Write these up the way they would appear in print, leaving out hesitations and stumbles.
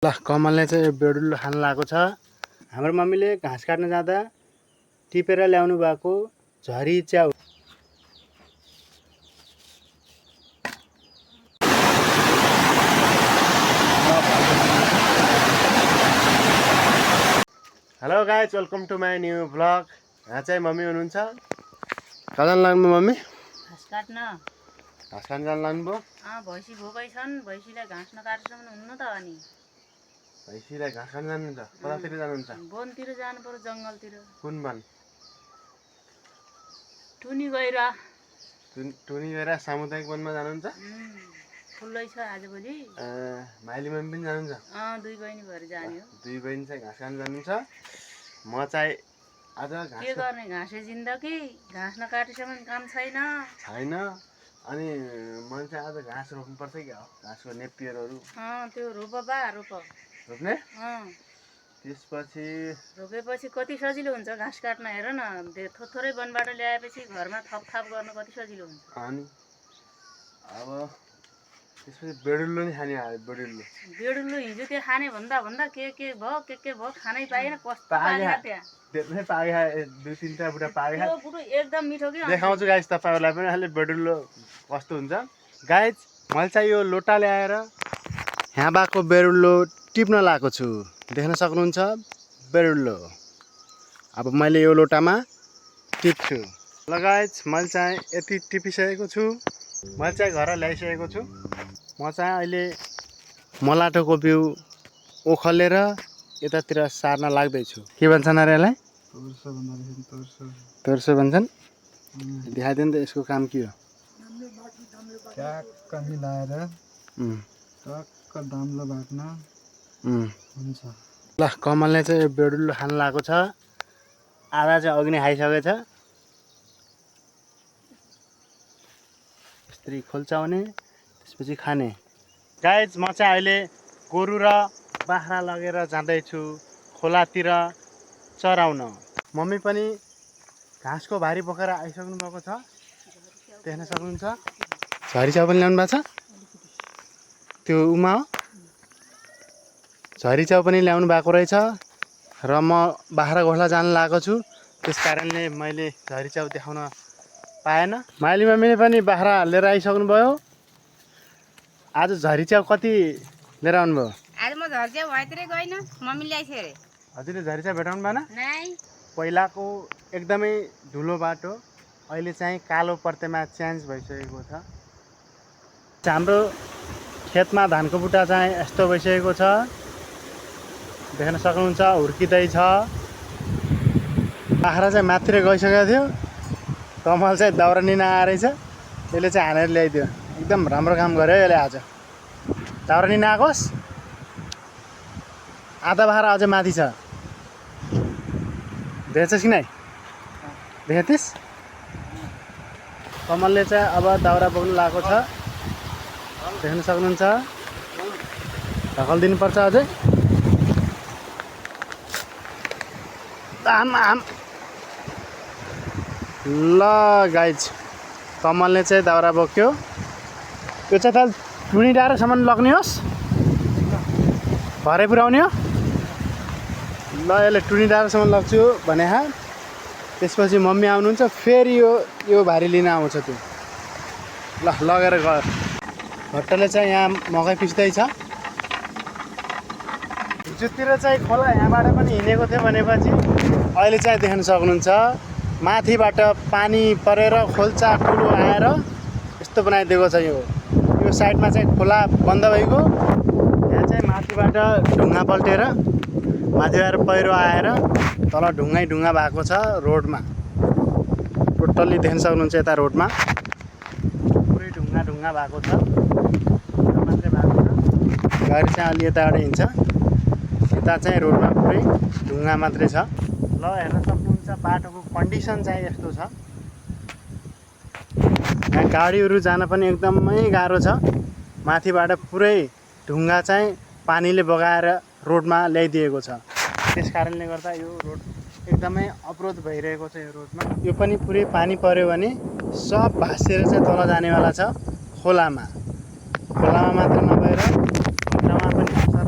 ल कमलले चाहिँ बेडुल्लो खान लागेको छ। हाम्रो मम्मीले घाँस काट्न जाँदा टिपेर ल्याउनु भएको झरी च्याउ। Hello guys, welcome to my new vlog. यहाँ चाहिँ मम्मी हुनुहुन्छ। कहाँ जानु लाग्नुभयो मम्मी? घाँस काट्न। घाँस काट्न जानु लाग्नुभयो? भैँसी भोकै छन्, भैँसीलाई घाँस नकाटेसम्म हुन्न त। अनि भैँसीलाई घाँस काट्न जानुहुन्छ? कतातिर जानुहुन्छ? वनतिर जानु पर्यो, जङ्गलतिर। कुन वन? टुनी गएर टुनी गएर सामुदायिक वनमा जानुहुन्छ? खुल्लै छ आजभोलि। माइली मम्मी पनि जानुहुन्छ? दुई बहिनी भएर जाने हो। दुई बहिनी चाहिँ घाँस काट्न जानुहुन्छ। म चाहिँ आज के गर्ने, घाँसे जिन्दगी, घाँस नकाटेसम्म काम छैन। अनि मैले चाहिँ आज घाँस रोप्नुपर्छ क्या हो, घाँसको नेपियरहरू। त्यो रोप बा रोप रोप्ने। त्यसपछि रोपेपछि कति सजिलो हुन्छ घाँस काट्न। हेर न, थोरै वनबाट ल्याएपछि घरमा थपथाप गर्न कति सजिलो हुन्छ। अनि अब त्यसपछि बेडुल्लो नि खाने आयो। बेडुल्लो हिजो त्यो खाने भन्दा के भयो खानै पाएन। कस्तो पाएन त्यहाँ, धेरै पाए, दुई तिनवटा बुढा पाए। एकदम मिठो के। देखाउँछु गाइज तपाईँहरूलाई पनि अहिले बेडुल्लो कस्तो हुन्छ। गाइज मैले चाहिँ यो लोटा ल्याएर यहाँ भएको बेडुल्लो टिप्न लगाएको छु। देख्न सक्नुहुन्छ बेडुल्लो। अब मैले यो लोटामा टिप्छु। ल गाइज, मैले चाहिँ यति टिपिसकेको छु। मैले चाहिँ घर ल्याइसकेको छु। म चाहिँ अहिले मलाटोको बिउ ओखलेर यतातिर सार्न लाग्दैछु। के भन्छन् अरे यसलाई? तोर्सो भन्छन्। देखाइदियो नि त यसको काम के हो। ट्याक्क मिलाएर टक्क दाम्लो बाट्न हुन्छ। ल कमलले चाहिँ बेडुल्लो खान लागेको छ। आधा चाहिँ अघि नै खाइसकेछ। यस्तरी खोल्चाउने, त्यसपछि खाने। गाइज म चाहिँ अहिले गोरु र बाख्रा लगेर जाँदैछु खोलातिर चराउन। मम्मी पनि घाँसको भारी बोकेर आइसक्नु भएको छ। देख्न सक्नुहुन्छ झरी च्याउ पनि ल्याउनु भएको छ। त्यो उमा हो, झरी च्याउ पनि ल्याउनु भएको रहेछ। र म बाख्रा गोठला जान लागेको छु, त्यस कारणले मैले झरी च्याउ देखाउन पाएन। माइली मम्मीले पनि बाख्रा लिएर आइसक्नुभयो। आज झरी च्याउ कति लिएर आउनुभयो? आज म झरी च्याउ भएतिरै गइन, मम्मी ल्याइछ अरे। हजुरले झरी च्याउ भेटाउनु भएन? नाइ। पहिलाको एकदमै धुलो बाटो अहिले चाहिँ कालो पर्तेमा चेन्ज भइसकेको छ। हाम्रो खेतमा धानको बुट्टा चाहिँ यस्तो भइसकेको छ। देख्न सक्नुहुन्छ हुर्किँदैछ। बाख्रा चाहिँ माथिर गइसकेको थियो। कमल चाहिँ दाउरा लिन आएर रहेछ। यसले चाहिँ हानेर ल्याइदियो। एकदम राम्रो काम गर्यो यसले आज। दाउरा लिन आएकोस्। आधा बाख्रा अझै माथि छ। देख्छस् कि नै? देखेथिस्? कमलले चाहिँ अब दाउरा बोक्नु लागेको छ। देख्न सक्नुहुन्छ। ढकलिदिनुपर्छ अझै। आम ल गाइज, कमलले चाहिँ दाउरा बोक्यो। यो चाहिँ त टुनी डाँडासम्म लग्ने होस्, भरे पुऱ्याउने हो। ल यसले टुनी डाँडासम्म लग्छु भने त्यसपछि मम्मी आउनुहुन्छ, फेरि यो भारी लिन आउँछ त्यो। ल लगेर गयो। भट्टले चाहिँ यहाँ मकै पिस्दैछ। हिजोतिर चाहिँ खोला यहाँबाट पनि हिँडेको थियो भनेपछि अहिले चाहिँ देख्न सक्नुहुन्छ माथिबाट पानी परेर खोल्चा ठुलो आएर यस्तो बनाइदिएको छ। यो साइडमा चाहिँ खोला बन्द भएको, यहाँ चाहिँ माथिबाट ढुङ्गा पल्टेर माथिबाट पहिरो आएर तल ढुङ्गा भएको छ। रोडमा टोटल्ली देख्न सक्नुहुन्छ। यता रोडमा पुरै ढुङ्गा भएको छ। मात्रै भएको छ। गाडी चाहिँ अलि यताबाट हिँड्छ। यता चाहिँ रोडमा पुरै ढुङ्गा मात्रै छ। ल हेर्न सक्नुहुन्छ बाटोको कन्डिसन चाहिँ यस्तो छ। यहाँ गाडीहरू जान पनि एकदमै गाह्रो छ। माथिबाट पुरै ढुङ्गा चाहिँ पानीले बगाएर रोडमा ल्याइदिएको छ। त्यस कारणले गर्दा यो रोड एकदमै अवरोध भइरहेको छ। यो रोडमा यो पनि पुरै पानी पर्यो भने सब भाँसिएर चाहिँ तल जानेवाला छ खोलामा। खोलामा मात्र नभएर घटामा पनि असर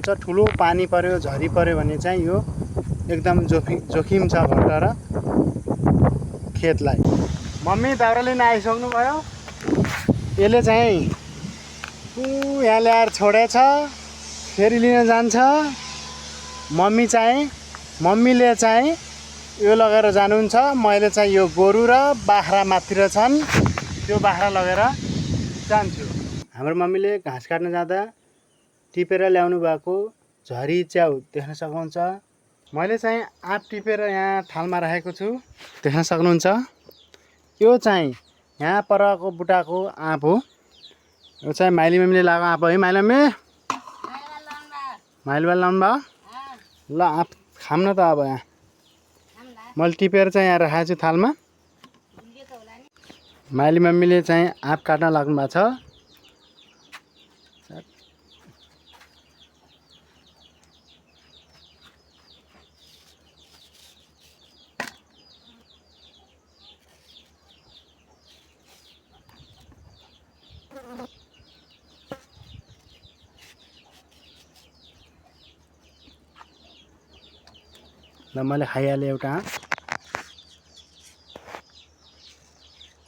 सक्नुहुन्छ ठुलो पानी पर्यो झरी पर्यो भने चाहिँ यो एकदम जोखिम छ घट्ट र खेतलाई। मम्मी दाउरा लिन आइसक्नु भयो। यसले चाहिँ यहाँ ल्याएर छोडेछ, फेरि लिन जान्छ। मम्मीले चाहिँ यो लगेर जानुहुन्छ। मैले चाहिँ यो गोरु र बाख्रा माथितिर छन्, त्यो बाख्रा लगेर जान्छु। हाम्रो मम्मीले घाँस काट्न जाँदा टिपेर ल्याउनु भएको झरी च्याउ देख्न सक्नुहुन्छ। मैले चाहिँ आँप टिपेर यहाँ थालमा राखेको छु, देख्न सक्नुहुन्छ। यो चाहिँ यहाँ परको बुटाको आँप हो। यो चाहिँ माइली मम्मीले लगाएको आँप है। माइली मम्मी माइलीबाल लाउनु भयो ल, आँप खाऊँ न त। अब यहाँ मैले टिपेर चाहिँ यहाँ राखेको छु थालमा। माइली मम्मीले चाहिँ आँप काट्न लाग्नु भएको छ। ल मैले खाइहालेँ एउटा आँप।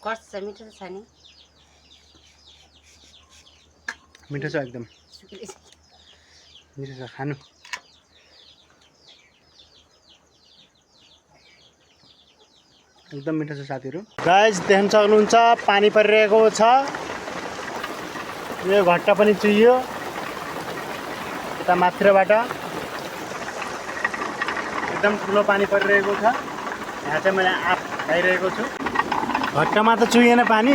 कस्तो छ? मिठो छ नि? मिठो छ, एकदम मिठो छ, खानु। एकदम मिठो छ साथीहरू। गाइस देख्न सक्नुहुन्छ पानी परिरहेको छ। यो घट्टा पनि चुहियो यता माथिबाट। एकदम ठुलो पानी परिरहेको छ। यहाँ चाहिँ मैले आँप खाइरहेको छु। घट्टामा त चुहिएन पानी,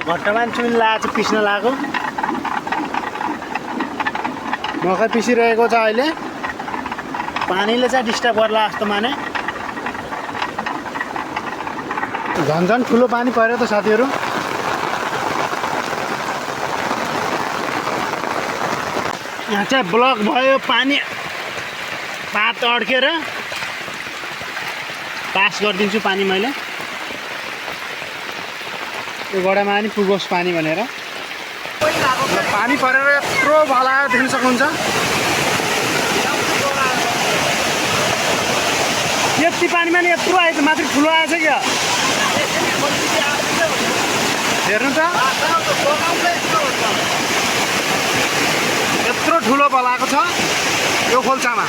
घट्टामा पनि चुहिन लागेको छ, पिस्न लागेको। मकै पिसिरहेको छ अहिले। पानीले चाहिँ डिस्टर्ब गर्ला जस्तो माने। झन् ठुलो पानी पर्यो त साथीहरू। यहाँ चाहिँ ब्लक भयो, पानी पात अड्केर पास गरिदिन्छु पानी मैले। यो गडामा पनि पुगोस् पानी भनेर। पानी परेर यत्रो भलायो देख्न सक्नुहुन्छ। यति पानीमा नि यत्रो आएछ, माथि ठुलो आएछ क्या, हेर्नु त। यत्रो ठुलो बलाएको छ यो खोल्सामा।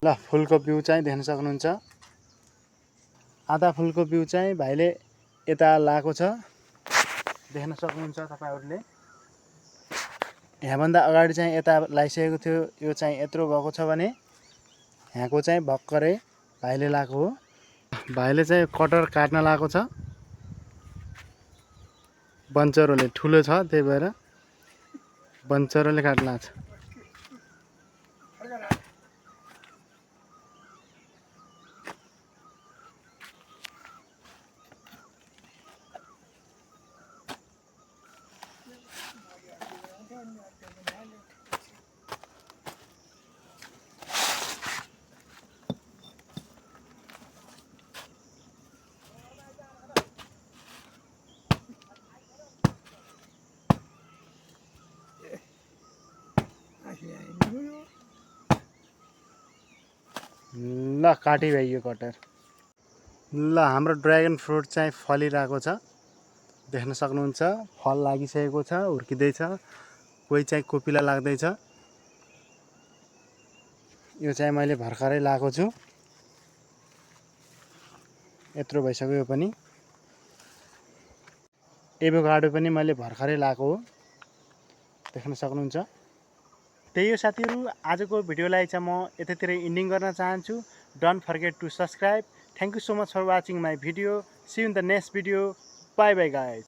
ल फुलको बिउ चाहिँ देख्न सक्नुहुन्छ। आधा फुलको बिउ चाहिँ भाइले यता लगाएको छ, देख्न सक्नुहुन्छ तपाईँहरूले। यहाँभन्दा अगाडि चाहिँ यता लगाइसकेको थियो। यो चाहिँ यत्रो भएको छ भने यहाँको चाहिँ भर्खरै भाइले लगाएको हो। भाइले चाहिँ कटर काट्न लगाएको छ। बन्चरोले ठुलो छ, त्यही भएर बन्चरोले काट्न लाग्छ। ल काटी भइयो कटर। ल हाम्रो ड्र्यागन फ्रुट चाहिँ फलिरहेको छ, देख्न सक्नुहुन्छ। फल लागिसकेको छ, हुर्किँदैछ। कोही चाहिँ कोपिला लाग्दैछ। यो चाहिँ मैले भर्खरै लगाएको छु, यत्रो भइसक्यो। यो पनि एभोकाडो पनि मैले भर्खरै लगाएको हो, देख्न सक्नुहुन्छ। त्यही हो साथीहरू, आजको भिडियोलाई चाहिँ म यतैतिर इन्डिङ गर्न चाहन्छु। Don't forget to subscribe. Thank you so much for watching my video. See you in the next video. Bye bye guys.